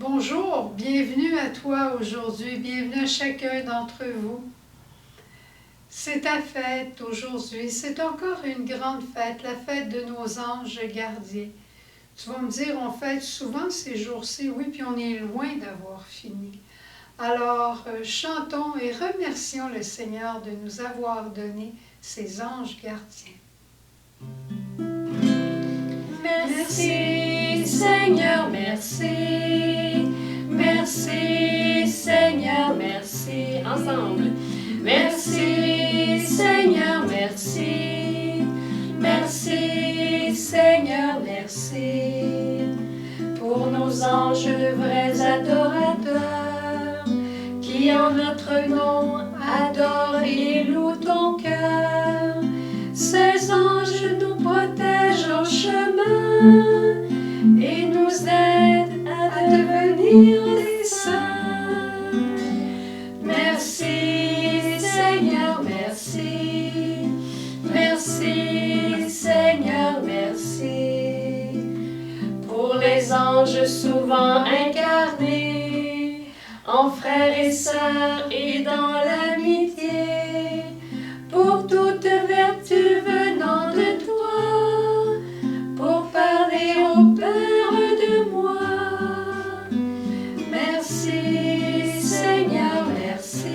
Bonjour, bienvenue à toi aujourd'hui, bienvenue à chacun d'entre vous. C'est ta fête aujourd'hui, c'est encore une grande fête, la fête de nos anges gardiens. Tu vas me dire, on fête souvent ces jours-ci, oui, puis on est loin d'avoir fini. Alors, chantons et remercions le Seigneur de nous avoir donné ces anges gardiens. Merci Seigneur, merci. Merci Seigneur, merci. Ensemble. Merci Seigneur, merci. Merci Seigneur, merci. Pour nos anges, vrais adorateurs, qui en notre nom adorent et louent ton cœur. Ces anges nous protègent en chemin et nous aident à devenir des saints. Merci Seigneur, merci. Merci Seigneur, merci. Pour les anges souvent incarnés, en frères et sœurs et dans l'amitié, pour toute vertu venant de toi, pour parler au Père de moi. Merci Seigneur, merci.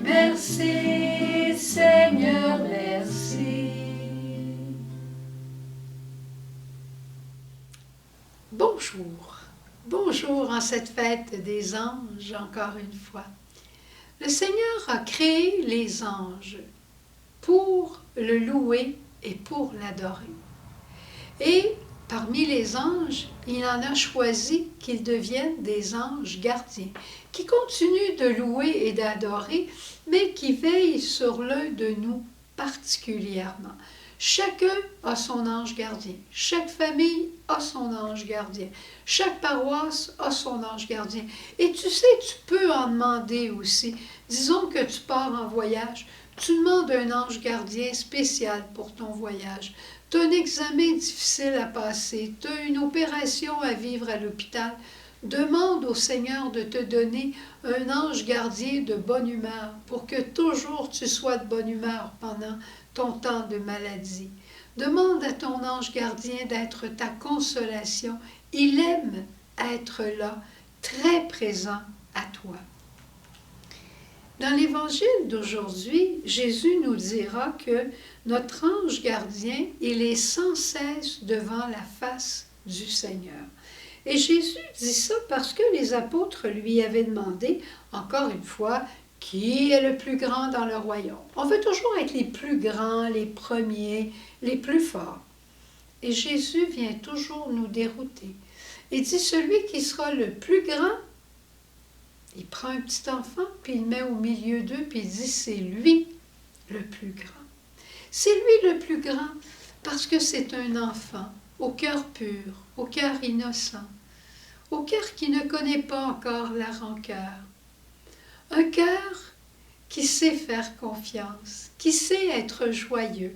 Merci Seigneur, merci. Bonjour en cette fête des anges encore une fois. Le Seigneur a créé les anges pour le louer et pour l'adorer. Et parmi les anges, il en a choisi qu'ils deviennent des anges gardiens, qui continuent de louer et d'adorer, mais qui veillent sur l'un de nous particulièrement. Chacun a son ange gardien, chaque famille a son ange gardien, chaque paroisse a son ange gardien. Et tu sais, tu peux en demander aussi. Disons que tu pars en voyage, tu demandes un ange gardien spécial pour ton voyage. Tu as un examen difficile à passer, tu as une opération à vivre à l'hôpital. Demande au Seigneur de te donner un ange gardien de bonne humeur pour que toujours tu sois de bonne humeur pendant ton temps de maladie. Demande à ton ange gardien d'être ta consolation. Il aime être là, très présent à toi. Dans l'évangile d'aujourd'hui, Jésus nous dira que notre ange gardien, il est sans cesse devant la face du Seigneur. Et Jésus dit ça parce que les apôtres lui avaient demandé, encore une fois, qui est le plus grand dans le royaume? On veut toujours être les plus grands, les premiers, les plus forts. Et Jésus vient toujours nous dérouter. Il dit, celui qui sera le plus grand, il prend un petit enfant, puis il le met au milieu d'eux, puis il dit, c'est lui le plus grand. C'est lui le plus grand parce que c'est un enfant, au cœur pur, au cœur innocent, au cœur qui ne connaît pas encore la rancœur. Un cœur qui sait faire confiance, qui sait être joyeux.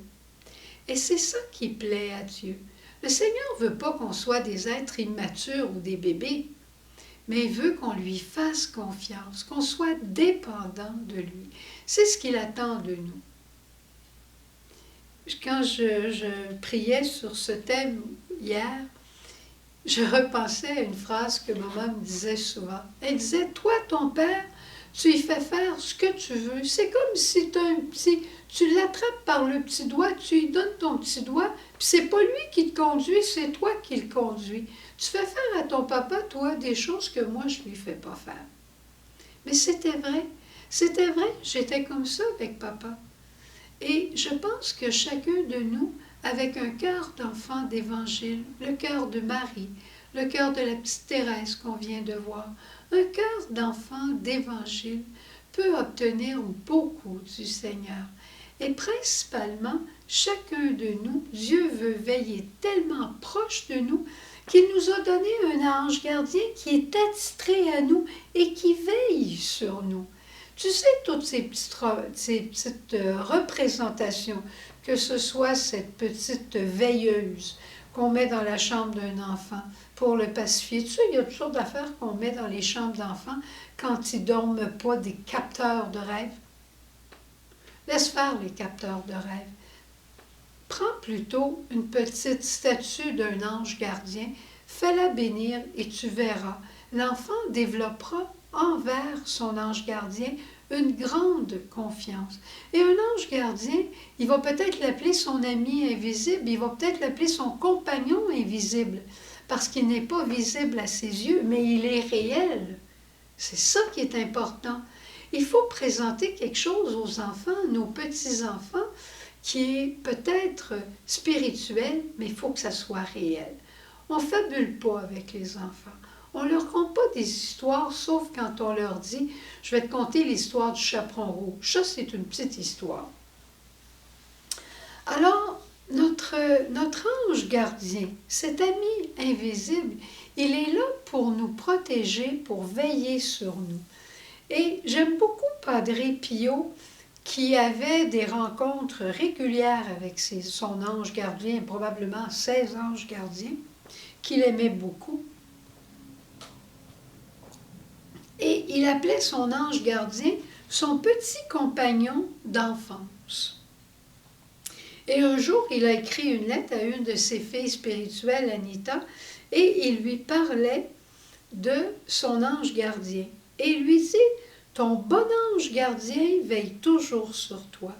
Et c'est ça qui plaît à Dieu. Le Seigneur ne veut pas qu'on soit des êtres immatures ou des bébés, mais il veut qu'on lui fasse confiance, qu'on soit dépendant de lui. C'est ce qu'il attend de nous. Quand je priais sur ce thème hier, je repensais à une phrase que maman me disait souvent. Elle disait, toi, ton père, tu lui fais faire ce que tu veux. C'est comme si tu l'attrapes par le petit doigt, tu lui donnes ton petit doigt, puis c'est pas lui qui te conduit, c'est toi qui le conduis. Tu fais faire à ton papa, toi, des choses que moi, je lui fais pas faire. Mais c'était vrai, j'étais comme ça avec papa. Et je pense que chacun de nous, avec un cœur d'enfant d'évangile, le cœur de Marie, le cœur de la petite Thérèse qu'on vient de voir, un cœur d'enfant d'évangile peut obtenir beaucoup du Seigneur. Et principalement, chacun de nous, Dieu veut veiller tellement proche de nous qu'il nous a donné un ange gardien qui est attitré à nous et qui veille sur nous. Tu sais, toutes ces petites représentations, que ce soit cette petite veilleuse qu'on met dans la chambre d'un enfant pour le pacifier. Tu sais, il y a toutes sortes d'affaires qu'on met dans les chambres d'enfants quand ils ne dorment pas, des capteurs de rêve. Laisse faire les capteurs de rêve. Prends plutôt une petite statue d'un ange gardien, fais-la bénir et tu verras. L'enfant développera envers son ange gardien une grande confiance. Et un ange gardien, il va peut-être l'appeler son ami invisible, il va peut-être l'appeler son compagnon invisible, parce qu'il n'est pas visible à ses yeux, mais il est réel. C'est ça qui est important. Il faut présenter quelque chose aux enfants, nos petits-enfants, qui est peut-être spirituel, mais il faut que ça soit réel. On ne fabule pas avec les enfants. On ne leur conte pas des histoires, sauf quand on leur dit « Je vais te conter l'histoire du chaperon rouge ». Ça, c'est une petite histoire. Alors, notre ange gardien, cet ami invisible, il est là pour nous protéger, pour veiller sur nous. Et j'aime beaucoup Padre Pio, qui avait des rencontres régulières avec son ange gardien, probablement 16 anges gardiens, qu'il aimait beaucoup. Et il appelait son ange gardien son petit compagnon d'enfance. Et un jour, il a écrit une lettre à une de ses filles spirituelles, Anita, et il lui parlait de son ange gardien. Et il lui dit « Ton bon ange gardien veille toujours sur toi.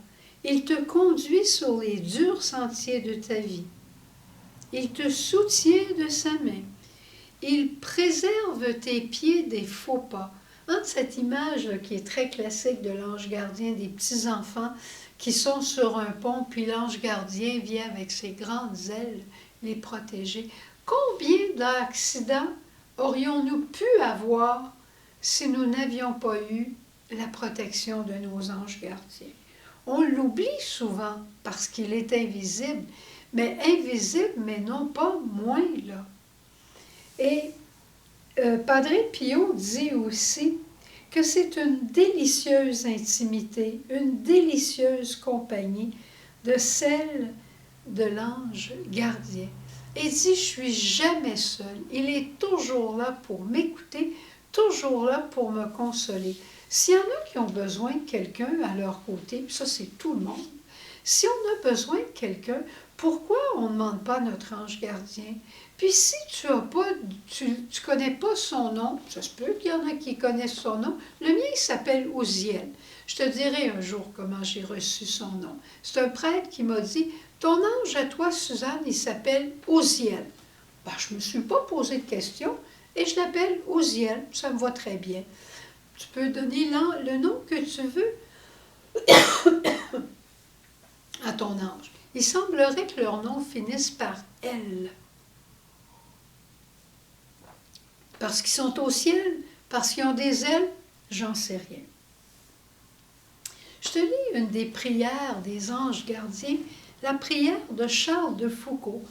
Il te conduit sur les durs sentiers de ta vie. Il te soutient de sa main. Il préserve tes pieds des faux pas. » Cette image là, qui est très classique de l'ange gardien, des petits-enfants qui sont sur un pont, puis l'ange gardien vient avec ses grandes ailes les protéger. Combien d'accidents aurions-nous pu avoir si nous n'avions pas eu la protection de nos anges gardiens? On l'oublie souvent parce qu'il est invisible, mais non pas moins là. Et Padre Pio dit aussi que c'est une délicieuse intimité, une délicieuse compagnie de celle de l'ange gardien. Et dit, je suis jamais seule. Il est toujours là pour m'écouter, toujours là pour me consoler. S'il y en a qui ont besoin de quelqu'un à leur côté, puis ça c'est tout le monde, si on a besoin de quelqu'un, pourquoi on ne demande pas notre ange gardien? Puis si tu connais pas son nom, ça se peut qu'il y en a qui connaissent son nom, le mien il s'appelle Ouziel. Je te dirai un jour comment j'ai reçu son nom. C'est un prêtre qui m'a dit, ton ange à toi, Suzanne, il s'appelle Ouziel. Ben, je ne me suis pas posé de questions et je l'appelle Ouziel, ça me va très bien. Tu peux donner le nom que tu veux à ton ange. Il semblerait que leur nom finisse par « L ». Parce qu'ils sont au ciel, parce qu'ils ont des ailes, j'en sais rien. Je te lis une des prières des anges gardiens, la prière de Charles de Foucault.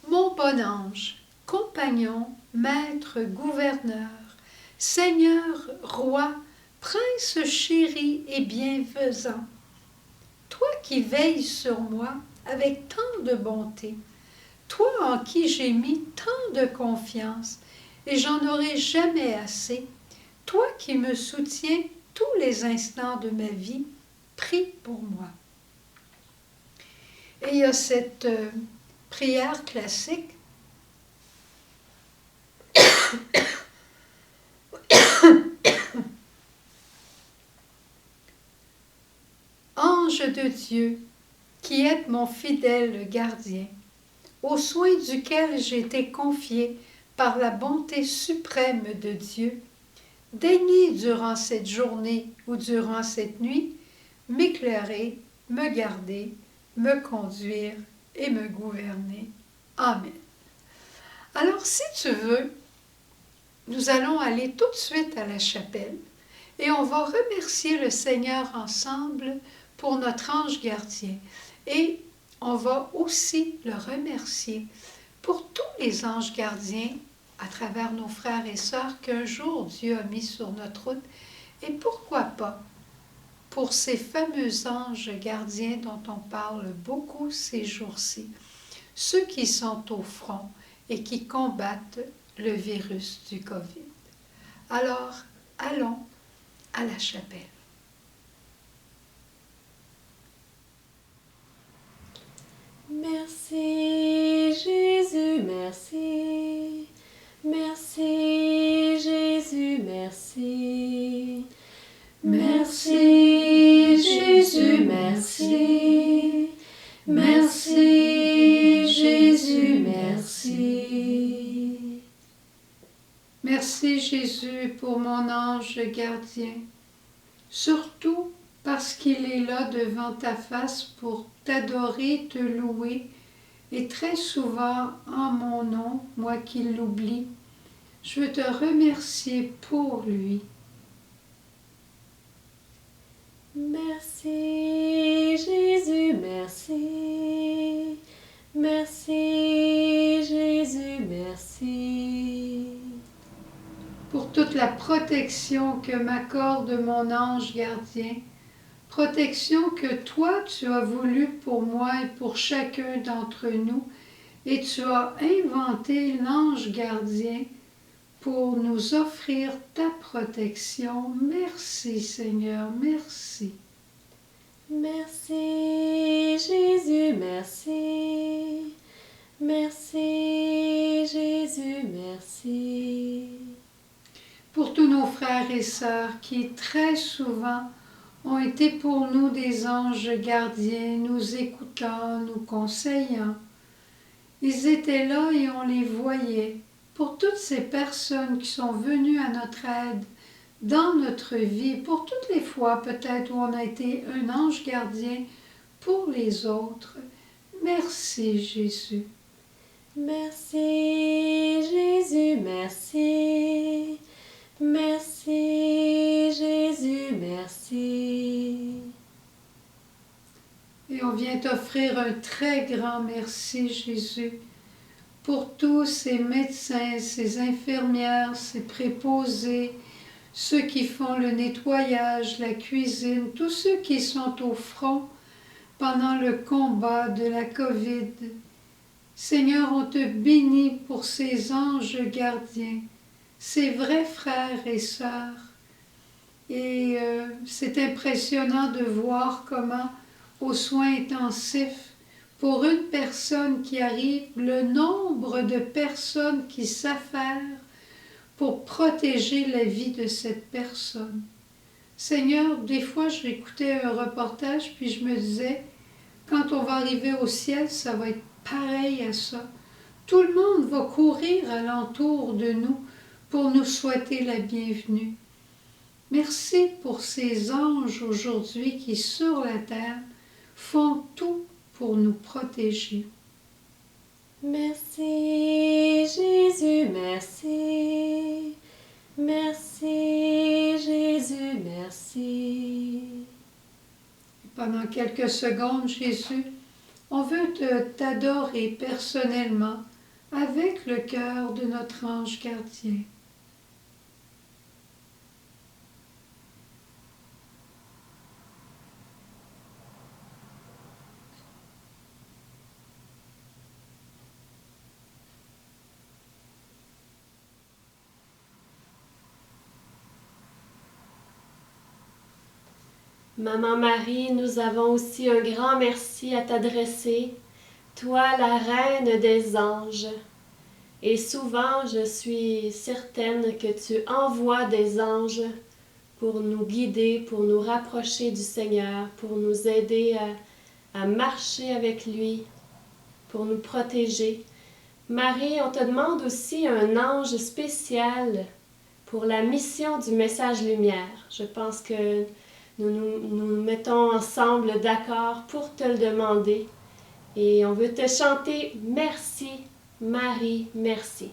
Mon bon ange, compagnon, maître, gouverneur, Seigneur, roi, prince chéri et bienfaisant, toi qui veilles sur moi avec tant de bonté, toi en qui j'ai mis tant de confiance, et j'en aurai jamais assez, toi qui me soutiens tous les instants de ma vie, prie pour moi. Et il y a cette prière classique. Ange de Dieu, qui êtes mon fidèle gardien, aux soins duquel j'ai été confié par la bonté suprême de Dieu, daignez durant cette journée ou durant cette nuit m'éclairer, me garder, me conduire et me gouverner. Amen. Alors, si tu veux, nous allons aller tout de suite à la chapelle et on va remercier le Seigneur ensemble pour notre ange gardien. Et on va aussi le remercier pour tous les anges gardiens à travers nos frères et sœurs qu'un jour Dieu a mis sur notre route. Et pourquoi pas pour ces fameux anges gardiens dont on parle beaucoup ces jours-ci, ceux qui sont au front et qui combattent le virus du Covid. Alors, allons à la chapelle. Merci Jésus, merci. Merci Jésus, merci. Merci Jésus, merci. Merci Jésus, merci. Merci Jésus pour mon ange gardien, surtout parce qu'il est là devant ta face pour t'adorer, te louer, et très souvent en mon nom, moi qui l'oublie, je veux te remercier pour lui. Merci Jésus, merci. Merci Jésus, merci. Pour toute la protection que m'accorde mon ange gardien, protection que toi tu as voulu pour moi et pour chacun d'entre nous, et tu as inventé l'ange gardien pour nous offrir ta protection. Merci Seigneur, merci. Merci Jésus, merci. Merci Jésus, merci. Pour tous nos frères et sœurs qui très souvent ont été pour nous des anges gardiens, nous écoutant, nous conseillant. Ils étaient là et on les voyait. Pour toutes ces personnes qui sont venues à notre aide dans notre vie, pour toutes les fois peut-être où on a été un ange gardien pour les autres, merci Jésus. Merci Jésus, merci. Merci Jésus, merci. Et on vient t'offrir un très grand merci Jésus pour tous ces médecins, ces infirmières, ces préposés, ceux qui font le nettoyage, la cuisine, tous ceux qui sont au front pendant le combat de la COVID. Seigneur, on te bénit pour ces anges gardiens, ces vrais frères et sœurs. Et c'est impressionnant de voir comment, aux soins intensifs, pour une personne qui arrive, le nombre de personnes qui s'affairent pour protéger la vie de cette personne. Seigneur, des fois, j'écoutais un reportage, puis je me disais, quand on va arriver au ciel, ça va être pareil à ça. Tout le monde va courir alentour de nous pour nous souhaiter la bienvenue. Merci pour ces anges aujourd'hui qui, sur la terre, font tout pour nous protéger. Merci Jésus, merci. Merci Jésus, merci. Pendant quelques secondes, Jésus, on veut t'adorer personnellement avec le cœur de notre ange gardien. Maman Marie, nous avons aussi un grand merci à t'adresser, toi la reine des anges. Et souvent, je suis certaine que tu envoies des anges pour nous guider, pour nous rapprocher du Seigneur, pour nous aider à marcher avec lui, pour nous protéger. Marie, on te demande aussi un ange spécial pour la mission du message lumière. Je pense que nous mettons ensemble d'accord pour te le demander. Et on veut te chanter « Merci, Marie, merci ».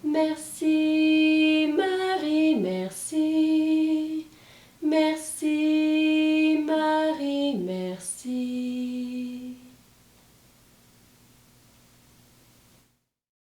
Merci